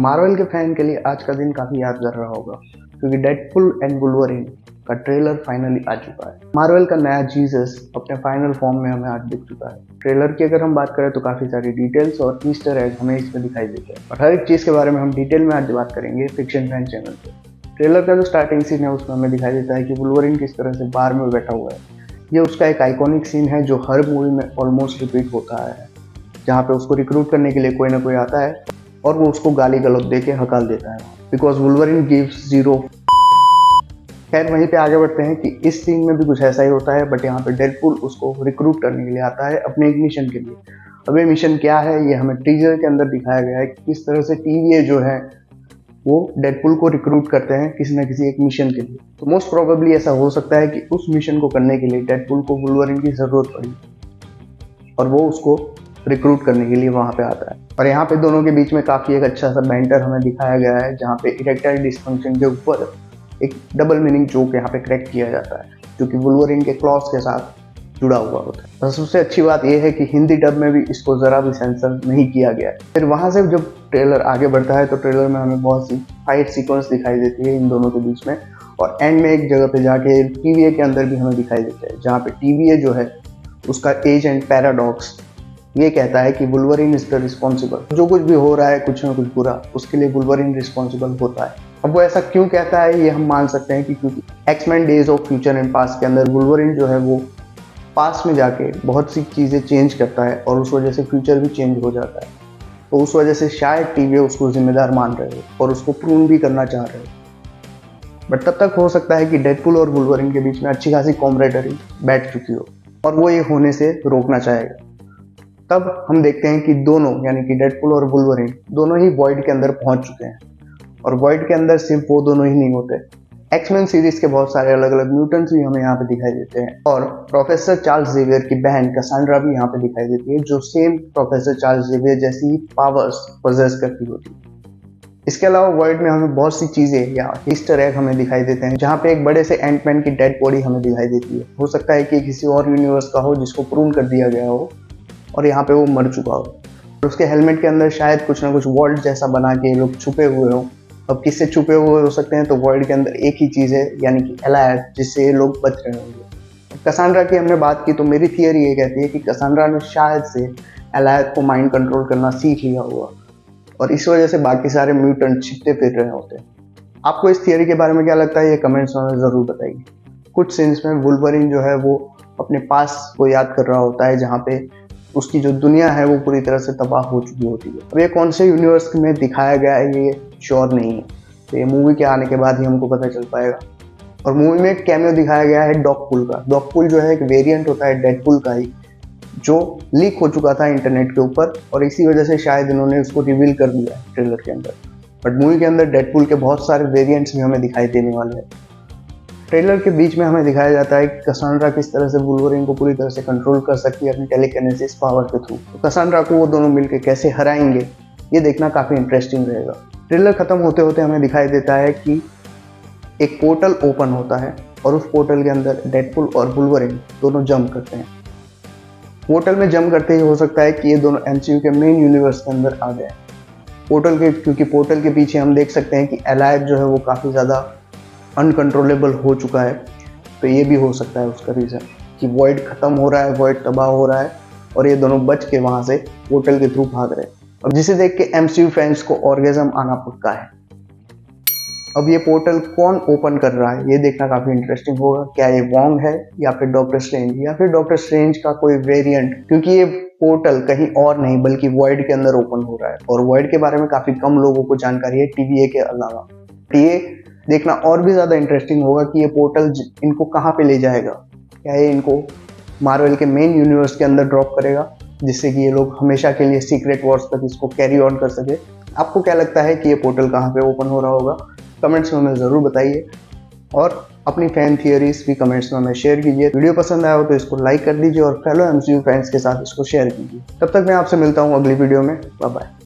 Marvel के fan के लिए आज का दिन काफी यादगार रहा होगा क्योंकि डेडपुल एंड वुल्वरीन का ट्रेलर फाइनली आ चुका है। मार्वल का नया जीसस अपने फाइनल फॉर्म में हमें आज दिख चुका है। ट्रेलर की अगर हम बात करें तो काफी सारी डिटेल्स और ईस्टर एग हमें इसमें दिखाई देते हैं और हर एक चीज के बारे में हम डिटेल में आज बात करेंगे फिक्शन फैन चैनल पे। ट्रेलर का जो स्टार्टिंग सीन है उसमें हमें दिखाई देता है कि वुल्वरीन किस तरह से बार में बैठा हुआ है। ये उसका एक आइकॉनिक सीन है जो हर मूवी में ऑलमोस्ट रिपीट होता है, जहाँ पे उसको रिक्रूट करने के लिए कोई ना कोई आता है और वो उसको गाली गलौज दे के हकाल देता है बिकॉज वुल्वरीन गिव्स जीरो। खैर वहीं पे आगे बढ़ते हैं कि इस सीन में भी कुछ ऐसा ही होता है, बट यहाँ पे डेडपुल उसको रिक्रूट करने के लिए आता है अपने एक मिशन के लिए। अब ये मिशन क्या है ये हमें टीजर के अंदर दिखाया गया है कि किस तरह से TVA जो है वो डेडपुल को रिक्रूट करते हैं किसी न किसी एक मिशन के लिए। तो मोस्ट प्रोबेबली ऐसा हो सकता है कि उस मिशन को करने के लिए डेडपुल को वुल्वरीन की जरूरत पड़ी और वो उसको रिक्रूट करने के लिए वहां पे आता है। और यहाँ पे दोनों के बीच में काफी एक अच्छा सा बैंटर हमें दिखाया गया है, जहाँ पे इरेक्टाइल डिस्फंक्शन के ऊपर एक डबल मीनिंग जोक यहाँ पे क्रैक किया जाता है जो कि वुल्वरीन के क्लॉज के साथ जुड़ा हुआ होता है। और सबसे अच्छी बात यह है कि हिंदी डब में भी इसको जरा भी सेंसर नहीं किया गया है। फिर वहां से जब ट्रेलर आगे बढ़ता है तो ट्रेलर में हमें बहुत सी फाइट सीक्वेंस दिखाई देती है इन दोनों के बीच में, और एंड में एक जगह पे जाके TVA के अंदर भी हमें दिखाई देता है, जहाँ पे TVA जो है उसका एजेंट पैराडॉक्स ये कहता है कि वुल्वरीन इज द रिस्पॉन्सिबल। जो कुछ भी हो रहा है कुछ ना कुछ बुरा उसके लिए वुल्वरीन रिस्पॉन्सिबल होता है। अब वो ऐसा क्यों कहता है ये हम मान सकते हैं कि क्योंकि X-Men days of future and past के अंदर वुल्वरीन जो है वो पास्ट में जाके बहुत सी चीज़ें चेंज करता है और उस वजह से फ्यूचर भी चेंज हो जाता है। तो उस वजह से शायद TVA उसको जिम्मेदार मान रहे हो और उसको प्रूव भी करना चाह रहे हो। बट तब तक हो सकता है कि डेडपुल और वुल्वरीन के बीच में अच्छी खासी कॉमरेडरी बैठ चुकी हो और वो ये होने से रोकना चाहेगा। तब हम देखते हैं कि दोनों यानी कि डेडपुल और वुल्वरीन दोनों ही वॉइड के अंदर पहुंच चुके हैं। और वॉइड के अंदर सिर्फ वो दोनों ही नहीं होते, एक्समैन सीरीज के बहुत सारे अलग अलग म्यूटेंट्स भी हमें यहाँ पे दिखाई देते हैं और प्रोफेसर चार्ल्स जेवियर की बहन कसांड्रा भी यहाँ पे दिखाई देती है, जो सेम प्रोफेसर चार्ल्स जेवियर जैसी पावर्स पोजेस करती होती है। इसके अलावा वर्ल्ड में हमें बहुत सी चीजें या ईस्टर एग हमें दिखाई देते हैं, जहाँ पे एक बड़े से एंटमैन की डेड बॉडी हमें दिखाई देती है। हो सकता है कि किसी और यूनिवर्स का हो जिसको प्रून कर दिया गया हो और यहाँ पे वो मर चुका हो और उसके हेलमेट के अंदर शायद कुछ ना कुछ वॉल्ट जैसा बना के लोग छुपे हुए हो। अब किससे छुपे हुए हो सकते हैं, तो वर्ल्ड के अंदर एक ही चीज़ है यानी कि एलायड, जिससे ये लोग बच रहे होंगे। कसांड्रा की हमने बात की तो मेरी थियरी ये कहती है कि कसांड्रा ने शायद से एलायड को माइंड कंट्रोल करना सीख लिया हुआ और इस वजह से बाकी सारे म्यूटेंट छिपते फिर रहे होते हैं। आपको इस थियरी के बारे में क्या लगता है ये कमेंट्स में ज़रूर बताइए। कुछ सीन्स में वुल्वरीन जो है वो अपने पास को याद कर रहा होता है, जहाँ पे उसकी जो दुनिया है वो पूरी तरह से तबाह हो चुकी होती है। अब ये कौन से यूनिवर्स में दिखाया गया है ये श्योर नहीं है, तो ये मूवी के आने के बाद ही हमको पता चल पाएगा। और मूवी में एक कैमियो दिखाया गया है डॉगपुल का। डॉगपुल जो है एक वेरिएंट होता है डेडपुल का ही, जो लीक हो चुका था इंटरनेट के ऊपर और इसी वजह से शायद इन्होंने उसको रिवील कर दिया है ट्रेलर के अंदर। बट मूवी के अंदर डेडपुल के बहुत सारे वेरिएंट्स भी हमें दिखाई देने वाले हैं। ट्रेलर के बीच में हमें दिखाया जाता है कि कसांड्रा किस तरह से वुल्वरीन को पूरी तरह से कंट्रोल कर सकती है अपनी टेलीकिनेसिस पावर के थ्रू। तो कसांड्रा को वो दोनों मिलकर कैसे हराएंगे ये देखना काफी इंटरेस्टिंग रहेगा। ट्रेलर खत्म होते होते हमें दिखाई देता है कि एक पोर्टल ओपन होता है और उस पोर्टल के अंदर डेडपुल और वुल्वरीन दोनों जंप करते हैं। पोर्टल में जंप करते ही हो सकता है कि ये दोनों MCU के मेन यूनिवर्स के अंदर आ गए पोर्टल के, क्योंकि पोर्टल के पीछे हम देख सकते हैं कि एलायड जो है वो काफ़ी ज़्यादा अनकंट्रोलेबल हो चुका है। तो ये भी हो सकता है उसका रीज़न कि वॉइड खत्म हो रहा है, वॉइड तबाह हो रहा है और ये दोनों बच के वहाँ से पोर्टल के थ्रू भाग रहे हैं। अब जिसे देख के MCU फैंस को ऑर्गेज़म आना पक्का है। अब ये पोर्टल कौन ओपन कर रहा है ये देखना काफ़ी इंटरेस्टिंग होगा। क्या ये वॉन्ग है या फिर डॉक्टर स्ट्रेंज या फिर डॉक्टर स्ट्रेंज का कोई वेरिएंट, क्योंकि ये पोर्टल कहीं और नहीं बल्कि वॉइड के अंदर ओपन हो रहा है और वॉइड के बारे में काफ़ी कम लोगों को जानकारी है TVA के अलावा। ये देखना और भी ज़्यादा इंटरेस्टिंग होगा कि ये पोर्टल इनको कहाँ पे ले जाएगा। क्या ये इनको मार्वल के मेन यूनिवर्स के अंदर ड्रॉप करेगा जिससे कि ये लोग हमेशा के लिए सीक्रेट वॉर्स तक इसको कैरी ऑन कर सके। आपको क्या लगता है कि ये पोर्टल कहाँ पे ओपन हो रहा होगा, कमेंट्स में हमें ज़रूर बताइए और अपनी फैन थियरीज भी कमेंट्स में हमें शेयर कीजिए। वीडियो पसंद आया हो तो इसको लाइक कर दीजिए और फेलो MCU फैंस के साथ इसको शेयर कीजिए। तब तक मैं आपसे मिलता हूँ अगली वीडियो में। Bye bye.